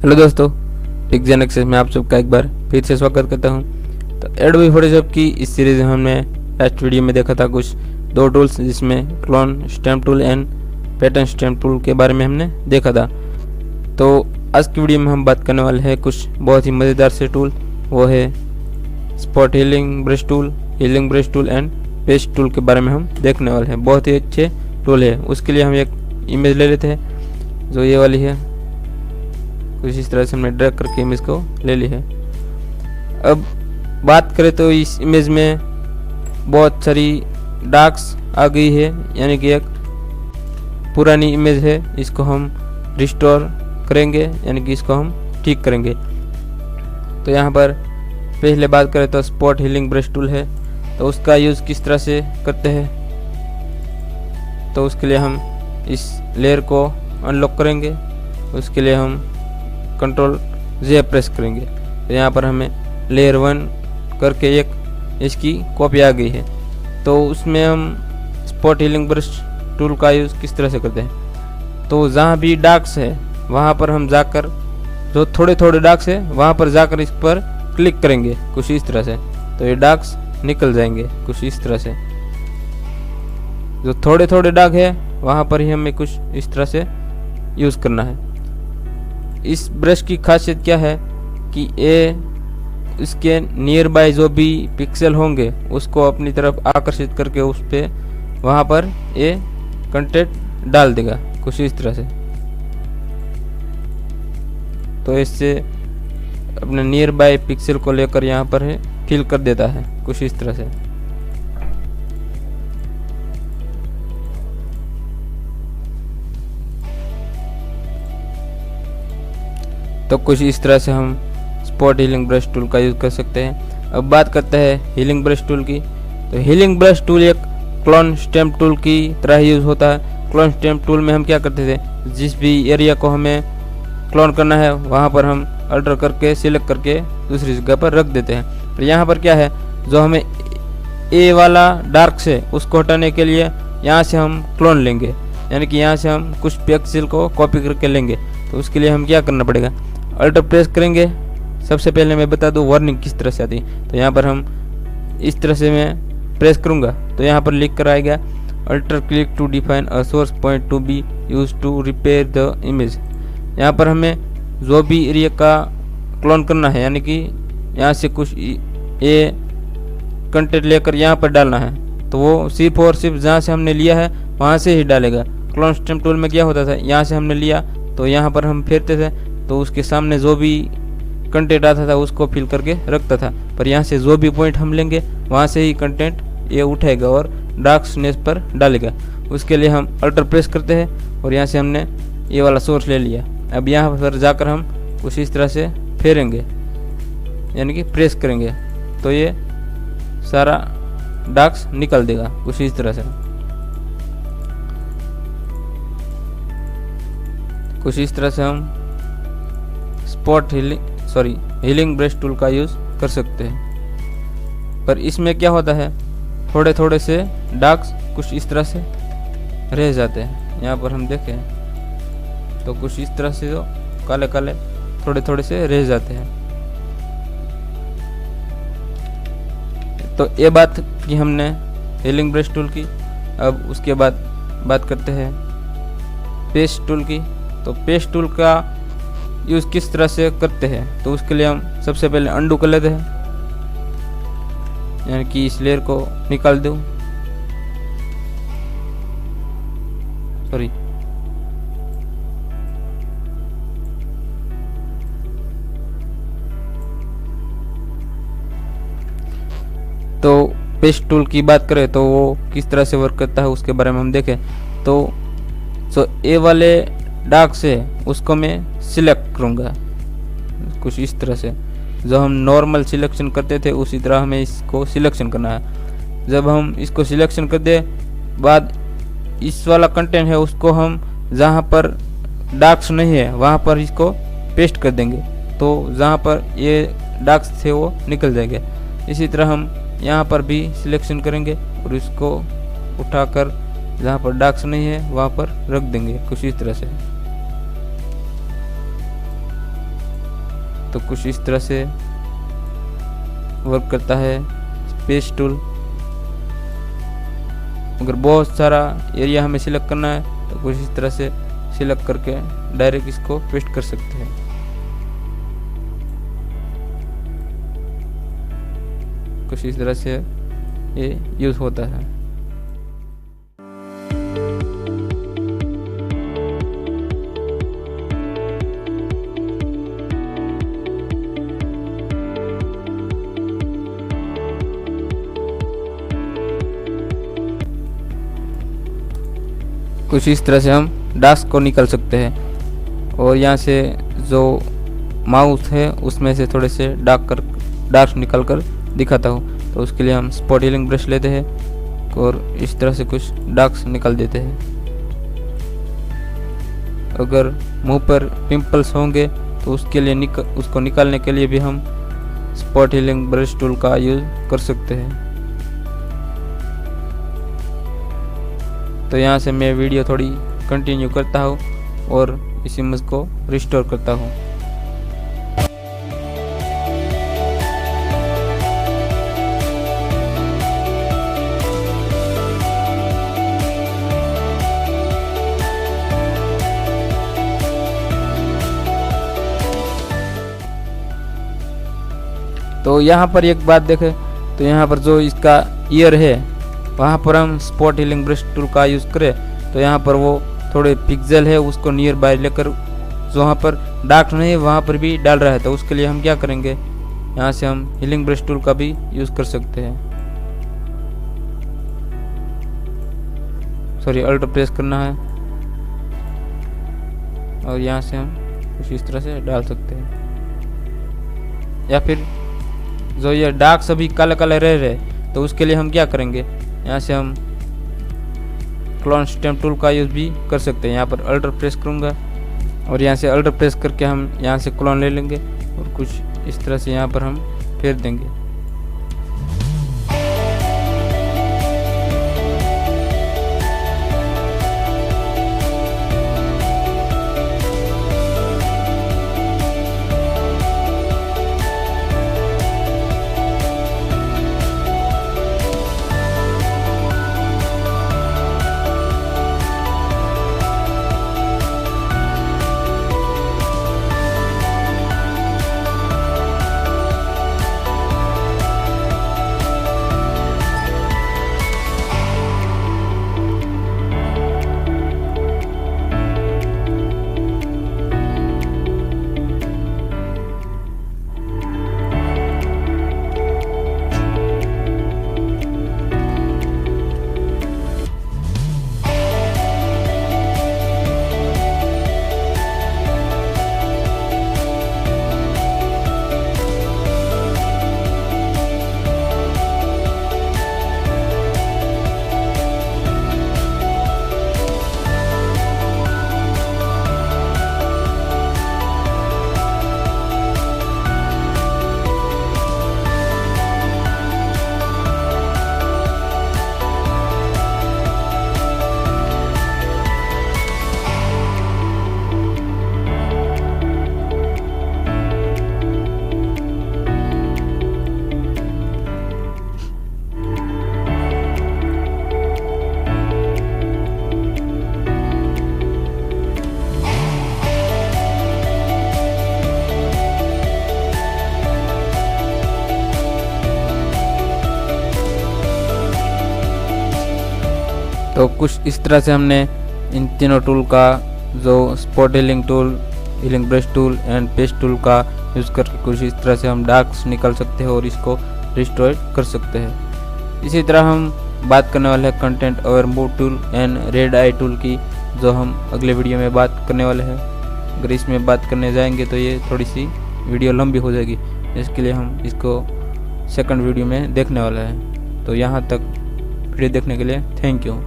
Hello दोस्तों, pixel access में आप सबका एक बार फिर से स्वागत करता हूं। तो एडोबी फोटोशॉप की इस सीरीज में हमने लास्ट वीडियो में देखा था कुछ दो टूल्स, जिसमें clone stamp tool and pattern stamp tool के बारे में हमने देखा था। तो आज की वीडियो में हम बात करने वाले हैं कुछ बहुत ही मज़ेदार से टूल। वो है spot healing brush tool and paste tool के बारे में हम देखने वाले हैं। बहुत ही अच्छे टूल है। उसके लिए हम एक इमेज ले लेते हैं जो ये वाली है। कुछ इस तरह से हमने ड्रैग करके इमेज को ले ली है। अब बात करें तो इस इमेज में बहुत सारी डार्क्स आ गई है, यानी कि एक पुरानी इमेज है। इसको हम रिस्टोर करेंगे, यानी कि इसको हम ठीक करेंगे। तो यहाँ पर पहले बात करें तो स्पॉट हीलिंग ब्रश टूल है, तो उसका यूज़ किस तरह से करते हैं। तो उसके लिए हम इस लेयर को अनलॉक करेंगे। उसके लिए हम Ctrl+J प्रेस करेंगे। तो यहाँ पर हमें लेयर 1 करके एक इसकी कॉपी आ गई है। तो उसमें हम स्पॉट हीलिंग ब्रश टूल का यूज़ किस तरह से करते हैं। तो जहाँ भी डार्क्स है वहाँ पर हम जाकर, जो थोड़े थोड़े डार्क्स है वहाँ पर जाकर इस पर क्लिक करेंगे कुछ इस तरह से। तो ये डार्क्स निकल जाएंगे कुछ इस तरह से। जो थोड़े थोड़े डार्क है वहाँ पर ही हमें कुछ इस तरह से यूज़ करना है। इस ब्रश की खासियत क्या है कि ये इसके नियर बाय जो भी पिक्सल होंगे उसको अपनी तरफ आकर्षित करके उस पर वहाँ पर ये कंटेंट डाल देगा कुछ इस तरह से। तो इससे अपने नियर बाय पिक्सल को लेकर यहाँ पर है फिल कर देता है कुछ इस तरह से। तो कुछ इस तरह से हम स्पॉट हीलिंग ब्रश टूल का यूज़ कर सकते हैं। अब बात करते हैं हीलिंग ब्रश टूल की। तो हीलिंग ब्रश टूल एक क्लोन स्टैम्प टूल की तरह यूज़ होता है। क्लोन स्टैम्प टूल में हम क्या करते थे, जिस भी एरिया को हमें क्लोन करना है वहाँ पर हम अल्टर करके सिलेक्ट करके दूसरी जगह पर रख देते हैं। पर यहाँ पर क्या है, जो हमें ए वाला डार्क से उसको हटाने के लिए यहाँ से हम क्लोन लेंगे, यानी कि यहाँ से हम कुछ पिक्सल को कॉपी करके लेंगे। तो उसके लिए हम क्या करना पड़ेगा, अल्टर प्रेस करेंगे। सबसे पहले मैं बता दूं वार्निंग किस तरह से आती है। तो यहाँ पर हम इस तरह से मैं प्रेस करूँगा तो यहाँ पर लिख कर आएगा alt click to define a source point to be use to repair the image. यहाँ पर हमें जो भी एरिया का क्लोन करना है, यानी कि यहाँ से कुछ ये कंटेंट लेकर यहाँ पर डालना है, तो वो सिर्फ और सिर्फ जहाँ से हमने लिया है वहाँ से ही डालेगा। क्लोन स्टैम्प टूल में क्या होता था, यहाँ से हमने लिया तो यहाँ पर हम फेरते थे तो उसके सामने जो भी कंटेंट आता था उसको फिल करके रखता था। पर यहाँ से जो भी पॉइंट हम लेंगे वहाँ से ही कंटेंट ये उठाएगा और डार्कनेस पर डालेगा। उसके लिए हम अल्टर प्रेस करते हैं और यहाँ से हमने ये वाला सोर्स ले लिया। अब यहाँ पर जाकर हम कुछ इस तरह से फेरेंगे, यानी कि प्रेस करेंगे, तो ये सारा डार्क्स निकल देगा कुछ इस तरह से। कुछ इस तरह से हम स्पॉट हीलिंग ब्रश टूल का यूज़ कर सकते हैं। पर इसमें क्या होता है, थोड़े थोड़े से डार्क्स कुछ इस तरह से रह जाते हैं। यहाँ पर हम देखें तो कुछ इस तरह से जो काले काले थोड़े थोड़े से रह जाते हैं। तो ये बात की हमने हीलिंग ब्रश टूल की। अब उसके बाद बात करते हैं पेस्ट टूल की। तो पेस्ट टूल का यूज़ किस तरह से करते हैं, तो उसके लिए हम सबसे पहले अंडू कर लेते हैं, यानी कि इस लेयर को निकाल दूँ। सॉरी, तो पेस्ट टूल की बात करें तो वो किस तरह से वर्क करता है उसके बारे में हम देखें। तो ए वाले डार्क से उसको मैं सिलेक्ट करूँगा कुछ इस तरह से। जो हम नॉर्मल सिलेक्शन करते थे उसी तरह हमें इसको सिलेक्शन करना है। जब हम इसको सिलेक्शन कर दे बाद इस वाला कंटेंट है उसको हम जहाँ पर डार्क्स नहीं है वहाँ पर इसको पेस्ट कर देंगे, तो जहाँ पर ये डार्क्स थे वो निकल जाएंगे। इसी तरह हम यहाँ पर भी सिलेक्शन करेंगे और इसको उठाकर जहाँ पर डार्क्स नहीं है वहाँ पर रख देंगे कुछ इस तरह से। तो कुछ इस तरह से वर्क करता है पेस्ट टूल। अगर बहुत सारा एरिया हमें सिलेक्ट करना है तो कुछ इस तरह से सिलेक्ट करके डायरेक्ट इसको पेस्ट कर सकते हैं। कुछ इस तरह से ये यूज होता है। कुछ इस तरह से हम डार्क को निकाल सकते हैं और यहाँ से जो माउस है उसमें से थोड़े से डार्क निकाल कर दिखाता हूँ। तो उसके लिए हम स्पॉट हीलिंग ब्रश लेते हैं और इस तरह से कुछ डार्क्स निकाल देते हैं। अगर मुंह पर पिंपल्स होंगे तो उसके लिए उसको निकालने के लिए भी हम स्पॉट हीलिंग ब्रश टूल का यूज कर सकते हैं। तो यहाँ से मैं वीडियो थोड़ी कंटिन्यू करता हूँ और इस इमेज को रिस्टोर करता हूँ। तो यहाँ पर एक बात देखें तो यहाँ पर जो इसका ईयर है वहाँ पर हम स्पॉट हीलिंग ब्रश टूल का यूज़ करें तो यहाँ पर वो थोड़े पिक्सल है उसको नियर बाय लेकर जो वहाँ पर डार्क नहीं है वहाँ पर भी डाल रहा है। तो उसके लिए हम क्या करेंगे, यहाँ से हम हीलिंग ब्रश टूल का भी यूज़ कर सकते हैं। सॉरी, अल्ट प्रेस करना है और यहाँ से हम कुछ इस तरह से डाल सकते हैं। या फिर जो ये डार्क सभी काले काले रह रहे तो उसके लिए हम क्या करेंगे, यहाँ से हम क्लोन स्टैम्प टूल का यूज़ भी कर सकते हैं। यहाँ पर अल्टर प्रेस करूँगा और यहाँ से अल्टर प्रेस करके हम यहाँ से क्लोन ले लेंगे और कुछ इस तरह से यहाँ पर हम फेर देंगे। तो कुछ इस तरह से हमने इन तीनों टूल का जो spot healing tool, healing brush tool and paste tool का यूज़ करके कुछ इस तरह से हम डार्क्स निकाल सकते हैं और इसको रिस्टोर कर सकते हैं। इसी तरह हम बात करने वाले हैं content aware move tool and red I tool की, जो हम अगले वीडियो में बात करने वाले हैं। अगर इसमें बात करने जाएंगे तो ये थोड़ी सी वीडियो लंबी हो जाएगी, इसके लिए हम इसको सेकंड वीडियो में देखने वाला है। तो यहाँ तक वीडियो देखने के लिए थैंक यू।